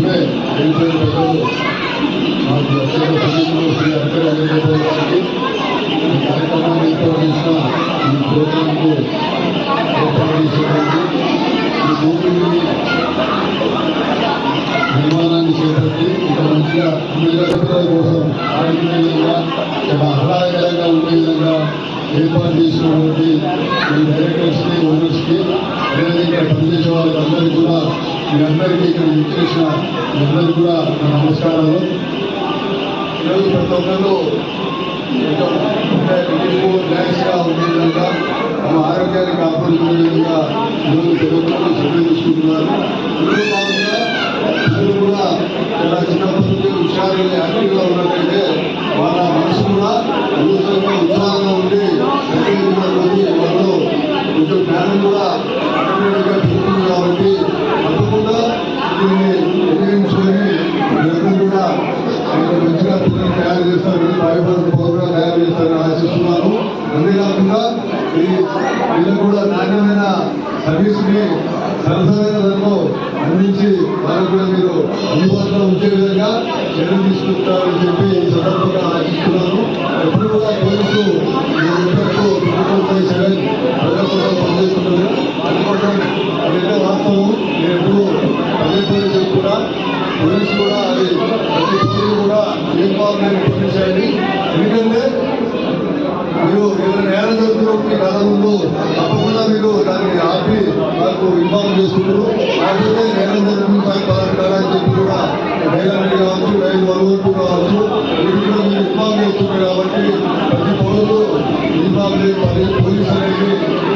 ముందే వెళ్ళిపోయిన ప్రజలు మాకు శ్రీ అంతర్గత గారికి ఈ కార్యక్రమాన్ని ఏర్పాటు చేసిన ఈ ప్రోగ్రాంకు ఏర్పాటు చేసినటువంటి ఈ భూమిని నిర్మాణాన్ని చేపట్టి ఇక్కడ మంచిగా పిల్లల కోసం ఆడుకునే విధంగా చాలా ఆహ్లాదకరంగా ఉండే విధంగా ఏర్పాటు చేసినటువంటి ఈ డైరెక్టర్స్కి ఓనర్స్కి అలాగే ఇక్కడ పనిచేసే వాళ్ళందరికీ కూడా మీ అందరికీ ఇక్కడ ఇచ్చేసిన మీ అందరికీ కూడా నా నమస్కారాలు. ఈరోజు ప్రతి ఒక్కరు రిలాక్స్గా ఉండే విధంగా తమ ఆరోగ్యాన్ని కాపాడుకునే విధంగా ఈరోజు ప్రభుత్వం శ్రద్ధ తీసుకుంటున్నారు. ఇందులో భాగంగా పిల్లలు కూడా చాలా చిన్నప్పటి నుంచి హుషారుగా యాక్టివ్గా ఉన్నట్లయితే వాళ్ళ మనసు కూడా ఉత్సాహంగా ఉత్సాహంగా ఉండి వాళ్ళు కొంచెం జ్ఞానం కూడా ఆటోమేటిక్గా పెరుగుతుంది. కాబట్టి తప్పకుండా దీన్ని ఎదిరించుకొని ఎప్పుడు కూడా మంచిగా పిల్లలు తయారు చేస్తారని భయపడే పౌరులు తయారు చేస్తారని ఆశిస్తున్నాను. అంతేకాకుండా ఈ పిల్లలు కూడా నాణ్యమైన సర్వీస్ని సరసమైన ధరలో అందించి వాళ్ళకు కూడా మీరు అందుబాటులో ఉంచే విధంగా చర్యలు తీసుకుంటారని చెప్పి ఈ సందర్భంగా ఆశిస్తున్నాను. ఎప్పుడు కూడా పోలీసు ప్రజల కోసం పనిచేస్తున్నారు అనుకోవడం అదైతే వాస్తవం. నేను ఎప్పుడు పదే చెప్తున్నా పోలీసు కూడా అది ప్రతి పోలీసు కూడా ఇన్వాల్వ్మెంట్ పంపించాలి. ఎందుకంటే మీరు ఏదైనా నేరం జరుగుతున్నప్పుడు కథ ముందు తప్పకుండా మీరు దాన్ని ఆపి నాకు ఇన్వాల్వ్ చేస్తున్నారు. కాకపోతే నేరం జరుగుతుంది అని చెప్పి కూడా డైలాండ్ కావచ్చు, రైలు వరవట్టు కావచ్చు, వీటి కూడా మీరు ఇన్వాల్వ్ చేస్తున్నారు. కాబట్టి ప్రతి పౌరులు ఇన్వాల్వ్ పోలీసు అనేది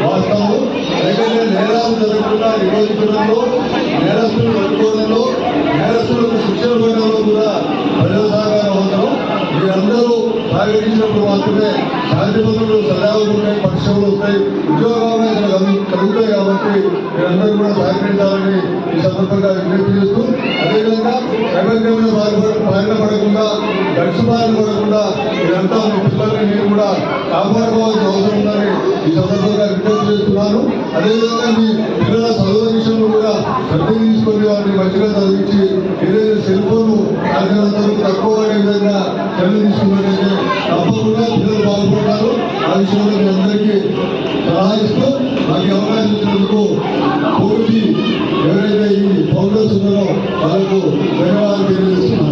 వాస్తవం. ఎందుకంటే నేరాలు జరగకుండా నిరోధించడంలో, నేరస్తులు పట్టుకోవడంలో, నేరస్తులకు శిక్షణ పోయడంలో కూడా ప్రజల సహకారం అవసరం. మీరందరూ సహకరించినప్పుడు మాత్రమే శాంతి భద్రతలు సజావులు ఉంటాయి, పరిశ్రమలు వస్తాయి, ఉద్యోగాలు కలుగుతాయి. కాబట్టి మీరందరూ కూడా సహకరించాలని ఈ సందర్భంగా విజ్ఞప్తి చేస్తూ, అదేవిధంగా ప్రపంచంలో బారిన పడకుండా, డ్రగ్స్ బారిన పడకుండా మీరంతా మీ పిల్లల్ని మీరు కూడా కాపాడుకోవాల్సిన అవసరం ఉందని ఈ సందర్భంగా విజ్ఞప్తి చేస్తున్నాను. అదేవిధంగా మీ పిల్లల చదువు విషయంలో కూడా శ్రద్ధ తీసుకొని వారిని మంచిగా చదివించి ఏదైతే సెల్ ఫోన్ కార్యక్రమాలకు తక్కువ అనే విధంగా చర్యలు తీసుకున్నట్లయితే తప్పకుండా పిల్లలు బాగుపడతారు. ఆ విషయంలో మీ అందరికీ సలహా ఇస్తూ నాకు అవకాశం ఇచ్చినందుకు కోర్టు ఎవరైతే ఈ ఫౌండర్స్ ఉన్నారో వాళ్ళకు ధన్యవాదాలు తెలియజేస్తున్నారు.